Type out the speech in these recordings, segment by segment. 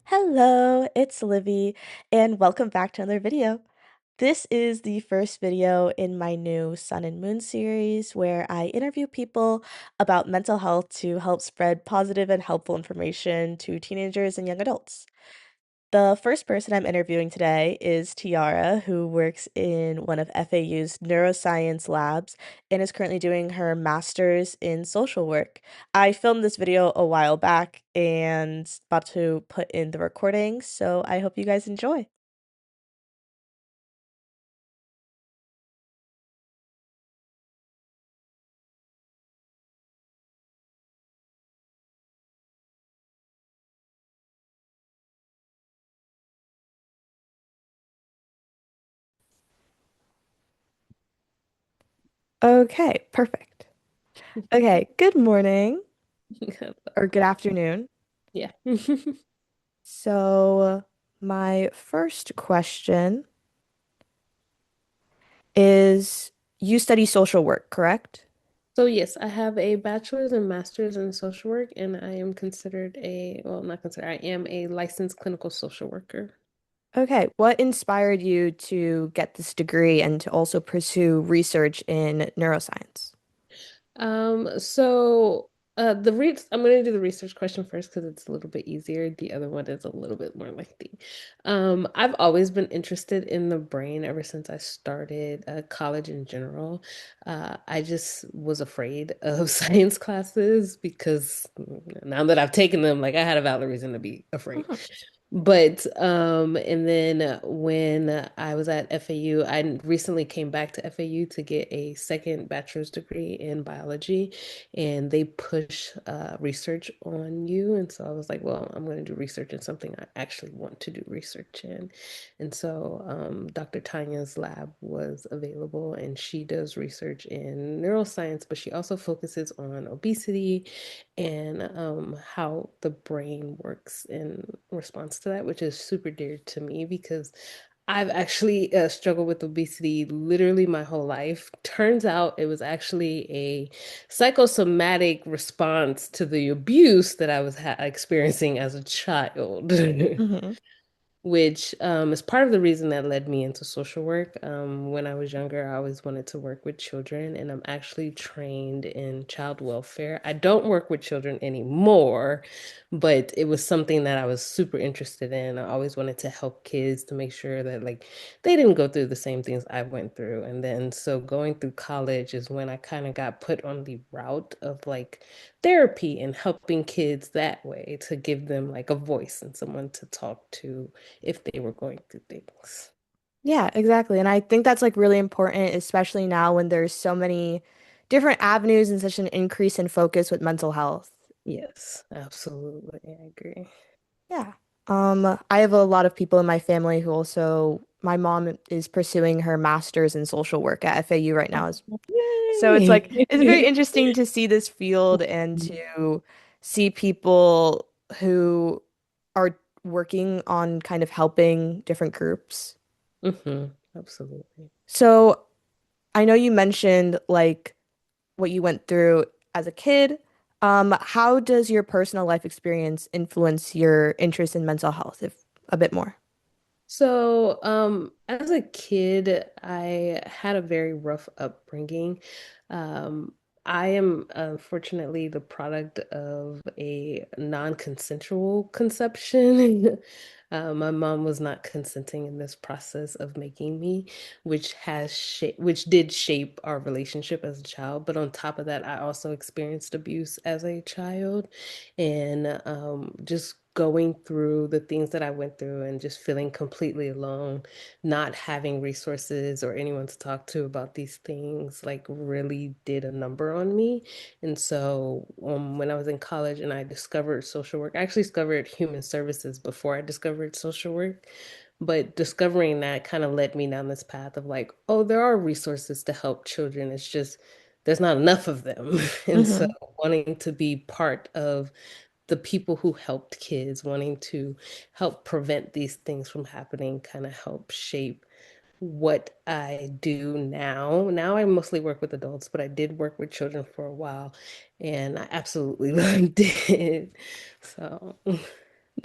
Hello, it's Livy, and welcome back to another video. This is the first video in my new Sun and Moon series where I interview people about mental health to help spread positive and helpful information to teenagers and young adults. The first person I'm interviewing today is Tiara, who works in one of FAU's neuroscience labs and is currently doing her master's in social work. I filmed this video a while back and about to put in the recording, so I hope you guys enjoy. Okay, perfect. Okay, good morning or good afternoon. Yeah. So, my first question is you study social work, correct? So yes, I have a bachelor's and master's in social work, and I am considered well, not considered, I am a licensed clinical social worker. Okay, what inspired you to get this degree and to also pursue research in neuroscience? So the re I'm gonna do the research question first because it's a little bit easier. The other one is a little bit more lengthy. I've always been interested in the brain ever since I started college in general. I just was afraid of science classes because now that I've taken them, like I had a valid reason to be afraid. Mhm. But and then when I was at FAU, I recently came back to FAU to get a second bachelor's degree in biology, and they push research on you. And so I was like, well, I'm going to do research in something I actually want to do research in. And so Dr. Tanya's lab was available, and she does research in neuroscience, but she also focuses on obesity and how the brain works in response to that, which is super dear to me because I've actually struggled with obesity literally my whole life. Turns out it was actually a psychosomatic response to the abuse that I was experiencing as a child. Mhm. Which is part of the reason that led me into social work. When I was younger, I always wanted to work with children, and I'm actually trained in child welfare. I don't work with children anymore, but it was something that I was super interested in. I always wanted to help kids to make sure that like they didn't go through the same things I went through. And then so going through college is when I kind of got put on the route of like therapy and helping kids that way to give them like a voice and someone to talk to if they were going through things. Yeah, exactly. And I think that's like really important, especially now when there's so many different avenues and such an increase in focus with mental health. Yes, absolutely. I agree. Yeah. I have a lot of people in my family who also, my mom is pursuing her master's in social work at FAU right now. So it's like, it's very Yay! interesting to see this field and to see people who are working on kind of helping different groups. Absolutely. So I know you mentioned like what you went through as a kid. How does your personal life experience influence your interest in mental health, if a bit more? So, as a kid, I had a very rough upbringing. Um, I am unfortunately the product of a non-consensual conception. My mom was not consenting in this process of making me, which did shape our relationship as a child. But on top of that, I also experienced abuse as a child, and just going through the things that I went through and just feeling completely alone, not having resources or anyone to talk to about these things, like really did a number on me. And so when I was in college and I discovered social work, I actually discovered human services before I discovered social work. But discovering that kind of led me down this path of like, oh, there are resources to help children. It's just there's not enough of them. And so Hmm. wanting to be part of the people who helped kids, wanting to help prevent these things from happening, kind of help shape what I do now. Now I mostly work with adults, but I did work with children for a while, and I absolutely loved it. So,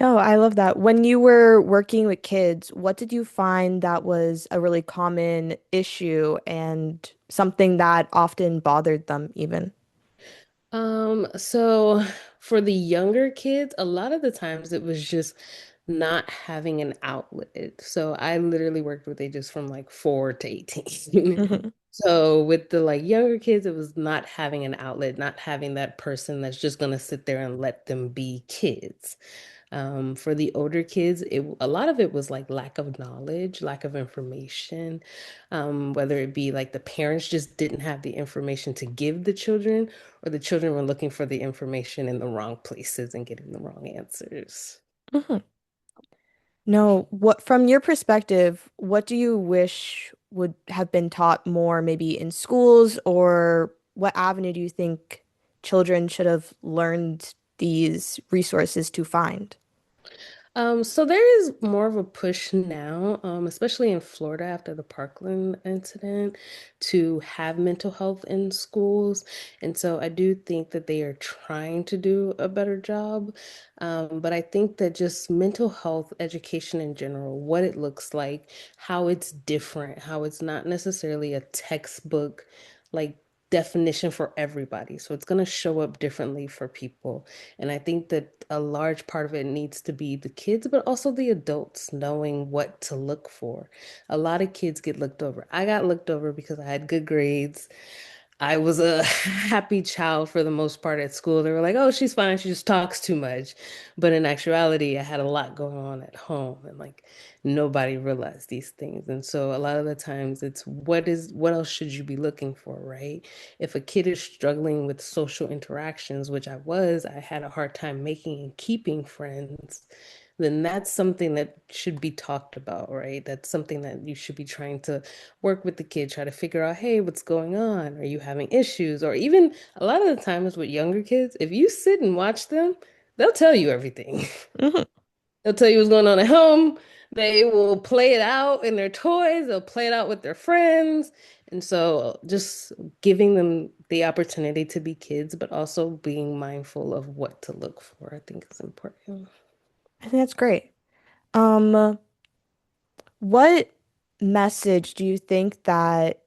No, I love that. When you were working with kids, what did you find that was a really common issue and something that often bothered them even? So for the younger kids, a lot of the times it was just not having an outlet. So I literally worked with ages from like 4 to 18. Hmm. So with the like younger kids, it was not having an outlet, not having that person that's just gonna sit there and let them be kids. For the older kids, a lot of it was like lack of knowledge, lack of information, whether it be like the parents just didn't have the information to give the children, or the children were looking for the information in the wrong places and getting the wrong answers. Hmm. No, what from your perspective, what do you wish would have been taught more maybe in schools, or what avenue do you think children should have learned these resources to find? So there is more of a push now, especially in Florida after the Parkland incident, to have mental health in schools. And so I do think that they are trying to do a better job. But I think that just mental health education in general, what it looks like, how it's different, how it's not necessarily a textbook like definition for everybody. So it's going to show up differently for people. And I think that a large part of it needs to be the kids, but also the adults knowing what to look for. A lot of kids get looked over. I got looked over because I had good grades. I was a happy child for the most part at school. They were like, oh, she's fine. She just talks too much. But in actuality, I had a lot going on at home and like nobody realized these things. And so a lot of the times it's what else should you be looking for, right? If a kid is struggling with social interactions, which I had a hard time making and keeping friends, then that's something that should be talked about, right? That's something that you should be trying to work with the kid, try to figure out, hey, what's going on? Are you having issues? Or even a lot of the times with younger kids, if you sit and watch them, they'll tell you everything. Hmm. They'll tell you what's going on at home. They will play it out in their toys, they'll play it out with their friends. And so just giving them the opportunity to be kids, but also being mindful of what to look for, I think is important. I think that's great. Um, what message do you think that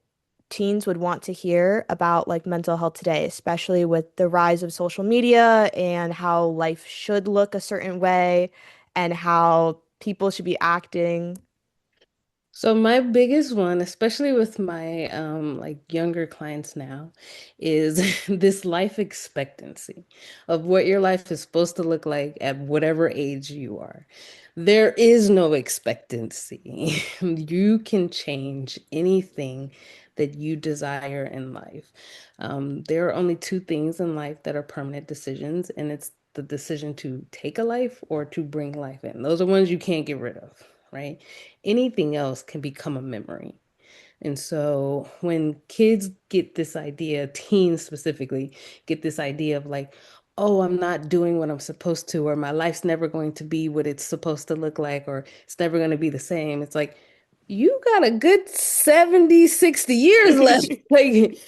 teens would want to hear about like mental health today, especially with the rise of social media and how life should look a certain way and how people should be acting? So my biggest one, especially with my like younger clients now, is this life expectancy of what your life is supposed to look like at whatever age you are. There is no expectancy. You can change anything that you desire in life. There are only two things in life that are permanent decisions, and it's the decision to take a life or to bring life in. Those are ones you can't get rid of, right? Anything else can become a memory. And so when kids get this idea, teens specifically, get this idea of like, oh, I'm not doing what I'm supposed to, or my life's never going to be what it's supposed to look like, or it's never going to be the same. It's like, you got a good 70, 60 years left. Like,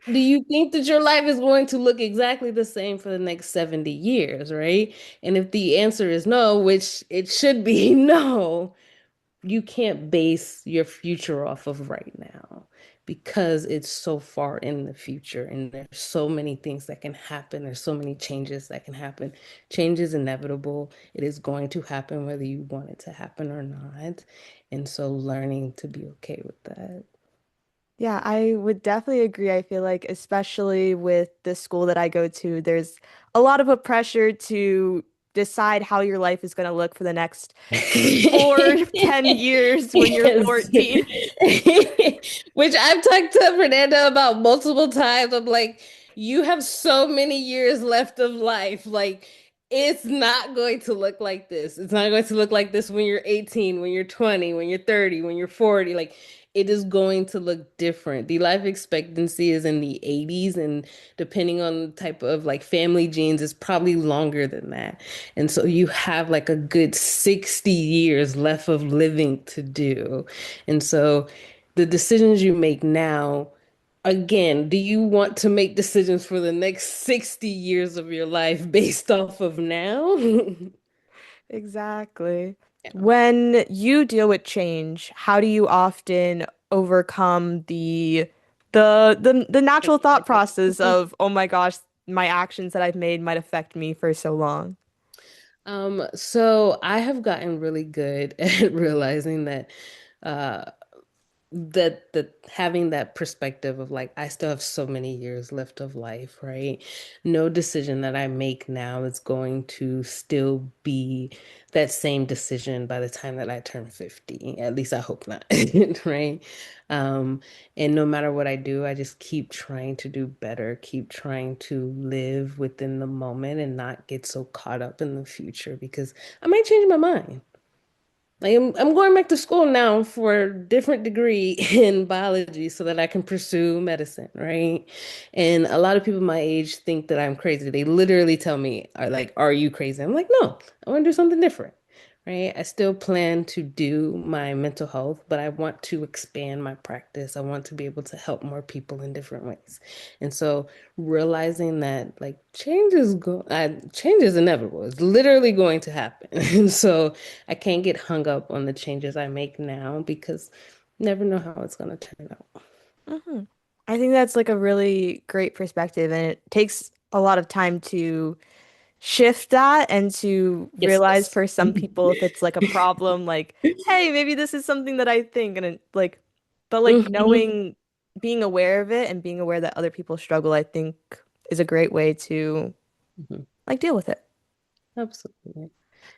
do you think that your life is going to look exactly the same for the next 70 years, right? And if the answer is no, which it should be no, you can't base your future off of right now because it's so far in the future and there's so many things that can happen. There's so many changes that can happen. Change is inevitable. It is going to happen whether you want it to happen or not. And so learning to be okay with that. Yeah, I would definitely agree. I feel like, especially with the school that I go to, there's a lot of a pressure to decide how your life is going to look for the next four, 10 years when you're Yes. 14. Which I've talked to Fernanda about multiple times. I'm like, you have so many years left of life. Like, it's not going to look like this. It's not going to look like this when you're 18, when you're 20, when you're 30, when you're 40. Like, it is going to look different. The life expectancy is in the 80s, and depending on the type of like family genes, it's probably longer than that. And so you have like a good 60 years left of living to do. And so the decisions you make now, again, do you want to make decisions for the next 60 years of your life based off of now? Exactly. Yeah. When you deal with change, how do you often overcome the natural thought process of, oh my gosh, my actions that I've made might affect me for so long? So I have gotten really good at realizing uh that having that perspective of like I still have so many years left of life, right? No decision that I make now is going to still be that same decision by the time that I turn 50. At least I hope not, right? Um, and no matter what I do, I just keep trying to do better, keep trying to live within the moment and not get so caught up in the future because I might change my mind. Like I'm going back to school now for a different degree in biology so that I can pursue medicine, right? And a lot of people my age think that I'm crazy. They literally tell me, are like, are you crazy? I'm like, no, I want to do something different, right? I still plan to do my mental health, but I want to expand my practice. I want to be able to help more people in different ways. And so realizing that like change is inevitable. It's literally going to happen. And so I can't get hung up on the changes I make now because never know how it's going to turn out. Hmm. I think that's like a really great perspective, and it takes a lot of time to shift that and to Yes, realize yes. for some people if it's like a problem, like, hey, maybe this is something that I think, and like, but like Mhm, knowing, being aware of it and being aware that other people struggle, I think is a great way to mhm. like deal with it. Absolutely.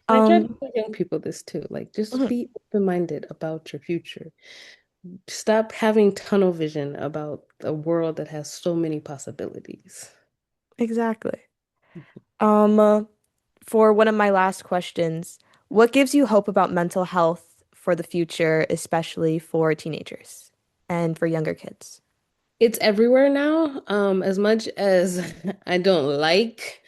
And I try to Um, tell young people this too. Like, just mhm, be open-minded about your future. Stop having tunnel vision about a world that has so many possibilities. exactly. Um, uh, for one of my last questions, what gives you hope about mental health for the future, especially for teenagers and for younger kids? It's everywhere now. As much as I don't like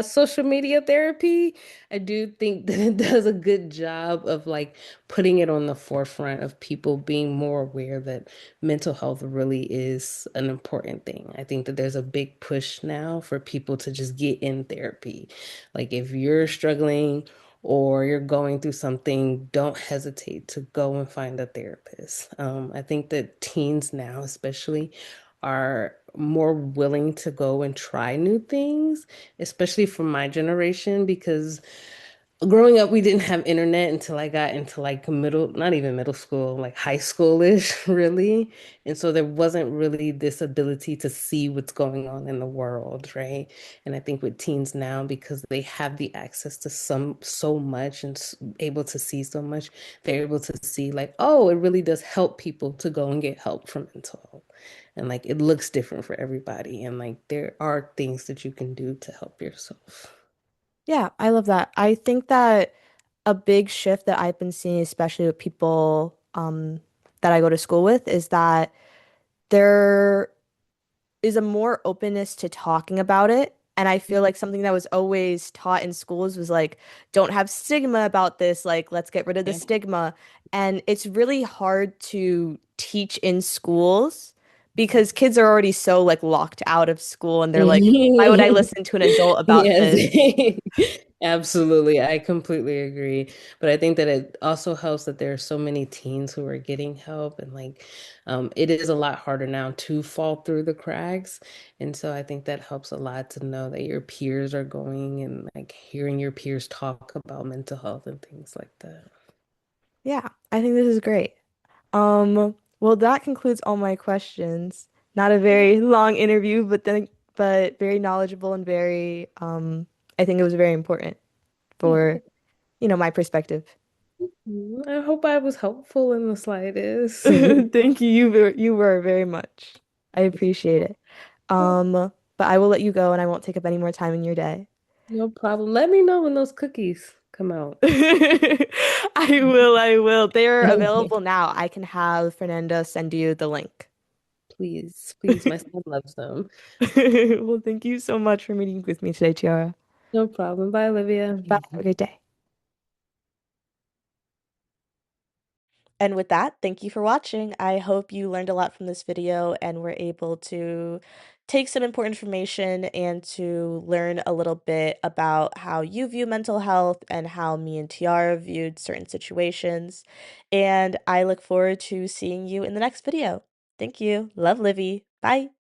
social media therapy, I do think that it does a good job of like putting it on the forefront of people being more aware that mental health really is an important thing. I think that there's a big push now for people to just get in therapy. Like if you're struggling or you're going through something, don't hesitate to go and find a therapist. I think that teens now, especially, are more willing to go and try new things, especially for my generation, because growing up, we didn't have internet until I got into like middle, not even middle school, like high schoolish, really. And so there wasn't really this ability to see what's going on in the world, right? And I think with teens now, because they have the access to so much and able to see so much, they're able to see like, oh, it really does help people to go and get help from mental health. And like it looks different for everybody. And like there are things that you can do to help yourself. Yeah, I love that. I think that a big shift that I've been seeing, especially with people that I go to school with, is that there is a more openness to talking about it. And I feel like something that was always taught in schools was like, don't have stigma about this. Like, let's get rid of the Yeah. stigma. And it's really hard to teach in schools because kids are already so like locked out of school and they're like, why would I listen to an adult about Yes, this? absolutely. I completely agree. But I think that it also helps that there are so many teens who are getting help and like it is a lot harder now to fall through the cracks. And so I think that helps a lot to know that your peers are going and like hearing your peers talk about mental health and things like that. Yeah, I think this is great. Well, that concludes all my questions. Not a very long interview, but very knowledgeable and very I think it was very important Yeah. for, my perspective. I hope I was helpful in the slightest. Thank you. You were very much. I appreciate it. But I will let you go and I won't take up any more time in your day. No problem. Let me know when those cookies come out. I will. They're Okay. available now. I can have Fernanda send you the link. Please, please, my son loves them. Well, thank you so much for meeting with me today, Tiara. No problem. Bye, Olivia. Bye. Have a great day. And with that, thank you for watching. I hope you learned a lot from this video and were able to take some important information and to learn a little bit about how you view mental health and how me and Tiara viewed certain situations. And I look forward to seeing you in the next video. Thank you. Love, Livy. Bye.